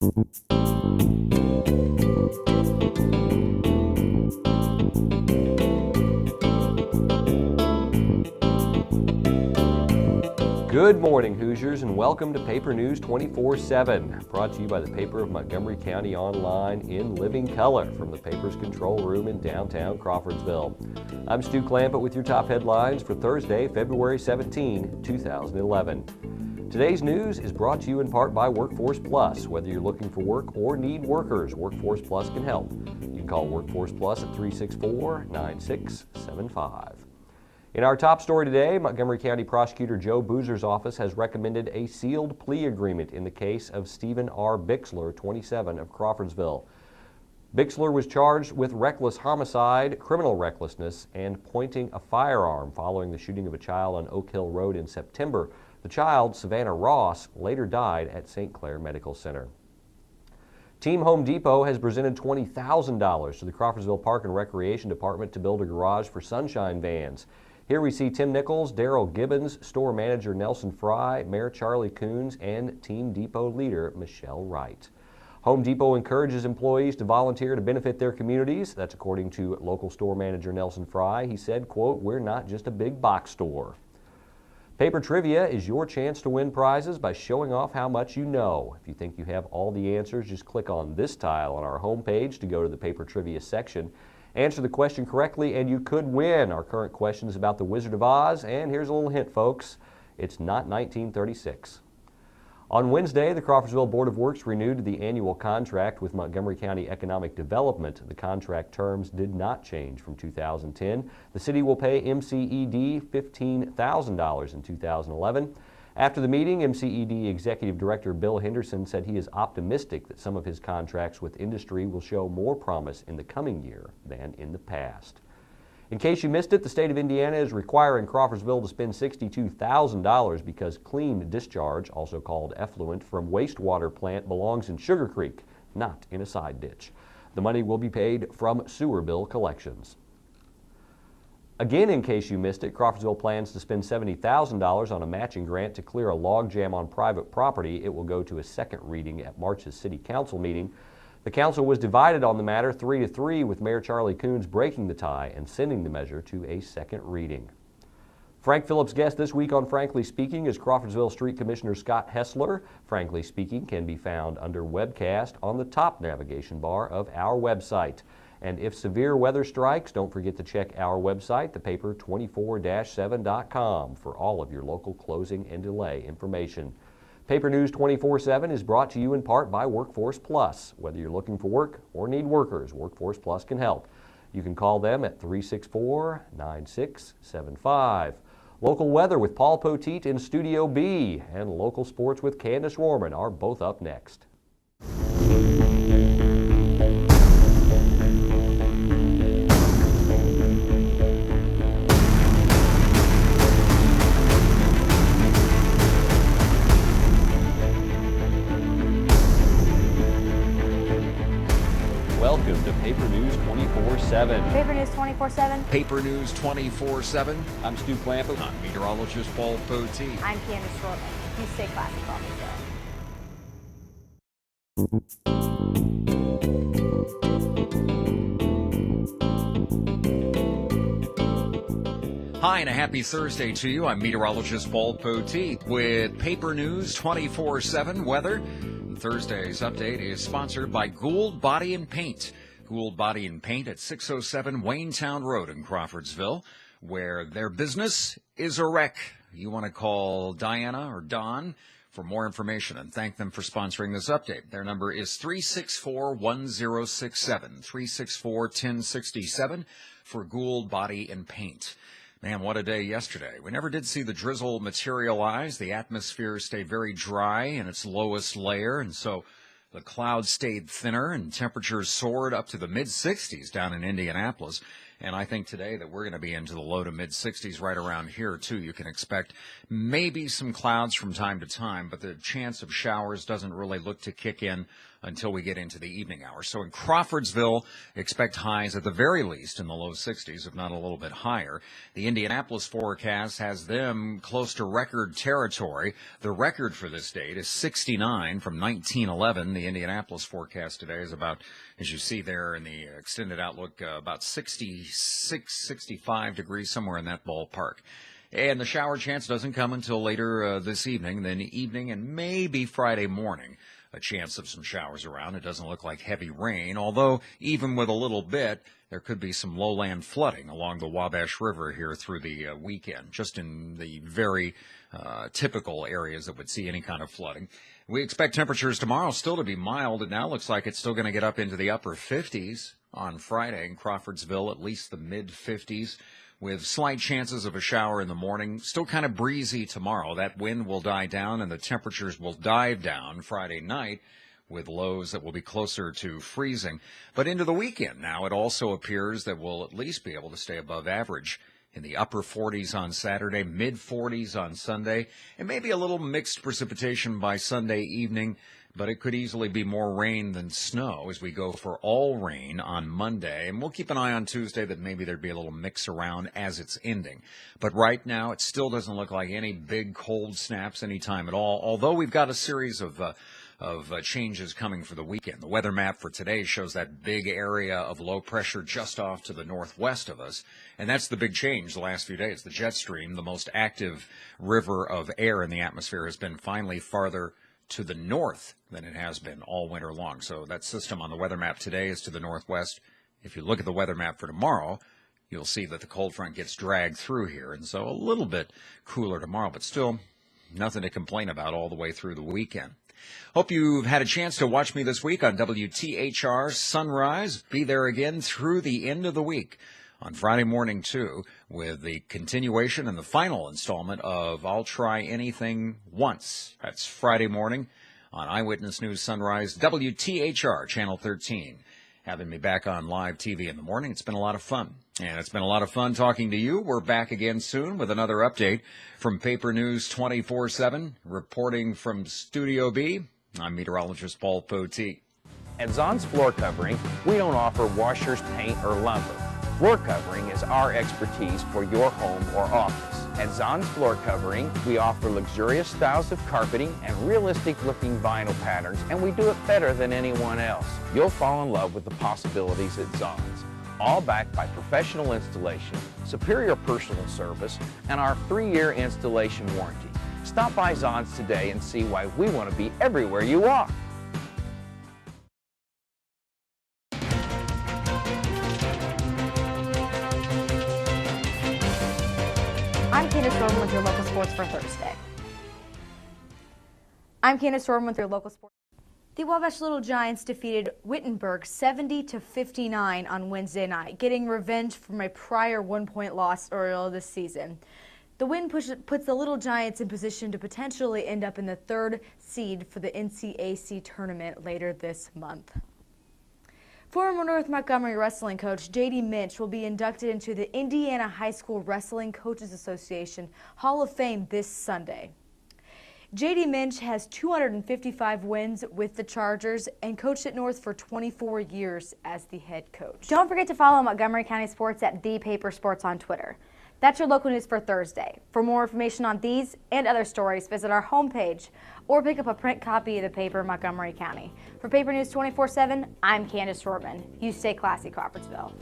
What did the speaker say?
Good morning, Hoosiers, and welcome to Paper News 24/7, brought to you by the Paper of Montgomery County Online in living color from the paper's control room in downtown Crawfordsville. I'm Stu Clampett with your top headlines for Thursday, February 17, 2011. Today's news is brought to you in part by Workforce Plus. Whether you're looking for work or need workers, Workforce Plus can help. You can call Workforce Plus at 364-9675. In our top story today, Montgomery County Prosecutor Joe Boozer's office has recommended a sealed plea agreement in the case of Stephen R. Bixler, 27, of Crawfordsville. Bixler was charged with reckless homicide, criminal recklessness, and pointing a firearm following the shooting of a child on Oak Hill Road in September. The child, Savannah Ross, later died at St. Clair Medical Center. Team Home Depot has presented $20,000 to the Crawfordsville Park and Recreation Department to build a garage for Sunshine Vans. Here we see Tim Nichols, Daryl Gibbons, store manager Nelson Fry, Mayor Charlie Coons, and Team Depot leader Michelle Wright. Home Depot encourages employees to volunteer to benefit their communities. That's according to local store manager Nelson Fry. He said, quote, "We're not just a big box store." Paper Trivia is your chance to win prizes by showing off how much you know. If you think you have all the answers, just click on this tile on our homepage to go to the Paper Trivia section. Answer the question correctly and you could win. Our current question is about the Wizard of Oz, and here's a little hint, folks. It's not 1936. On Wednesday, the Crawfordsville Board of Works renewed the annual contract with Montgomery County Economic Development. The contract terms did not change from 2010. The city will pay MCED $15,000 in 2011. After the meeting, MCED Executive Director Bill Henderson said he is optimistic that some of his contracts with industry will show more promise in the coming year than in the past. In case you missed it, the state of Indiana is requiring Crawfordsville to spend $62,000 because clean discharge, also called effluent, from wastewater plant belongs in Sugar Creek, not in a side ditch. The money will be paid from sewer bill collections. Again, in case you missed it, Crawfordsville plans to spend $70,000 on a matching grant to clear a logjam on private property. It will go to a second reading at March's City Council meeting. The council was divided on the matter 3-3, with Mayor Charlie Coons breaking the tie and sending the measure to a second reading. Frank Phillips' guest this week on Frankly Speaking is Crawfordsville Street Commissioner Scott Hessler. Frankly Speaking can be found under webcast on the top navigation bar of our website. And if severe weather strikes, don't forget to check our website, thepaper24-7.com, for all of your local closing and delay information. Paper News 24/7 is brought to you in part by Workforce Plus. Whether you're looking for work or need workers, Workforce Plus can help. You can call them at 364-9675. Local weather with Paul Poteet in Studio B, and local sports with Candace Rohrman are both up next. Welcome to Paper News 24/7. Paper News 24/7. Paper News 24/7. I'm Stu Clampett. I'm meteorologist Paul Poteet. I'm Candace Rohrman. You stay classy, Crawfordsville. Hi, and a happy Thursday to you. I'm meteorologist Paul Poteet with Paper News 24/7 weather. Thursday's update is sponsored by Gould Body and Paint. Gould Body and Paint at 607 Waynetown Road in Crawfordsville, where their business is a wreck. You want to call Diana or Don for more information and thank them for sponsoring this update. Their number is 364-1067, 364-1067 for Gould Body and Paint. Man, what a day yesterday. We never did see the drizzle materialize. The atmosphere stayed very dry in its lowest layer, and so the clouds stayed thinner and temperatures soared up to the mid-60s down in Indianapolis. And I think today that we're going to be into the low to mid 60s right around here, too. You can expect maybe some clouds from time to time, but the chance of showers doesn't really look to kick in until we get into the evening hours. So in Crawfordsville, expect highs at the very least in the low 60s, if not a little bit higher. The Indianapolis forecast has them close to record territory. The record for this date is 69 from 1911. The Indianapolis forecast today is about, as you see there in the extended outlook, about 66, 65 degrees, somewhere in that ballpark. And the shower chance doesn't come until later this evening, then evening and maybe Friday morning. A chance of some showers around. It doesn't look like heavy rain, although even with a little bit, there could be some lowland flooding along the Wabash River here through the weekend, just in the very typical areas that would see any kind of flooding. We expect temperatures tomorrow still to be mild. It now looks like it's still going to get up into the upper 50s on Friday in Crawfordsville, at least the mid 50s. With slight chances of a shower in the morning. Still kind of breezy tomorrow. That wind will die down and the temperatures will dive down Friday night with lows that will be closer to freezing. But into the weekend now, it also appears that we'll at least be able to stay above average in the upper 40s on Saturday, mid 40s on Sunday, and maybe a little mixed precipitation by Sunday evening. But it could easily be more rain than snow as we go for all rain on Monday. And we'll keep an eye on Tuesday that maybe there'd be a little mix around as it's ending. But right now, it still doesn't look like any big cold snaps anytime at all, although we've got a series of changes coming for the weekend. The weather map for today shows that big area of low pressure just off to the northwest of us. And that's the big change the last few days. The jet stream, the most active river of air in the atmosphere, has been finally farther to the north than it has been all winter long. So that system on the weather map today is to the northwest. If you look at the weather map for tomorrow, you'll see that the cold front gets dragged through here. And so a little bit cooler tomorrow, but still nothing to complain about all the way through the weekend. Hope you've had a chance to watch me this week on WTHR Sunrise. Be there again through the end of the week. On Friday morning, too, with the continuation and the final installment of I'll Try Anything Once. That's Friday morning on Eyewitness News Sunrise, WTHR, Channel 13. Having me back on live TV in the morning, it's been a lot of fun. And it's been a lot of fun talking to you. We're back again soon with another update from Paper News 24/7. Reporting from Studio B, I'm meteorologist Paul Poteet. At Zon's Floor Covering, we don't offer washers, paint, or lumber. Floor covering is our expertise for your home or office. At Zon's Floor Covering, we offer luxurious styles of carpeting and realistic-looking vinyl patterns, and we do it better than anyone else. You'll fall in love with the possibilities at Zon's, all backed by professional installation, superior personal service, and our 3-year installation warranty. Stop by Zon's today and see why we want to be everywhere you are. I'm Candace Jordan with your local sports for Thursday. The Wabash Little Giants defeated Wittenberg 70-59 on Wednesday night, getting revenge from a prior 1-point loss earlier this season. The win puts the Little Giants in position to potentially end up in the 3rd seed for the NCAC tournament later this month. Former North Montgomery wrestling coach J.D. Minch will be inducted into the Indiana High School Wrestling Coaches Association Hall of Fame this Sunday. J.D. Minch has 255 wins with the Chargers and coached at North for 24 years as the head coach. Don't forget to follow Montgomery County Sports at The Paper Sports on Twitter. That's your local news for Thursday. For more information on these and other stories, visit our homepage or pick up a print copy of the paper Montgomery County. For Paper News 24/7, I'm Candace Shortman. You stay classy, Crawfordsville.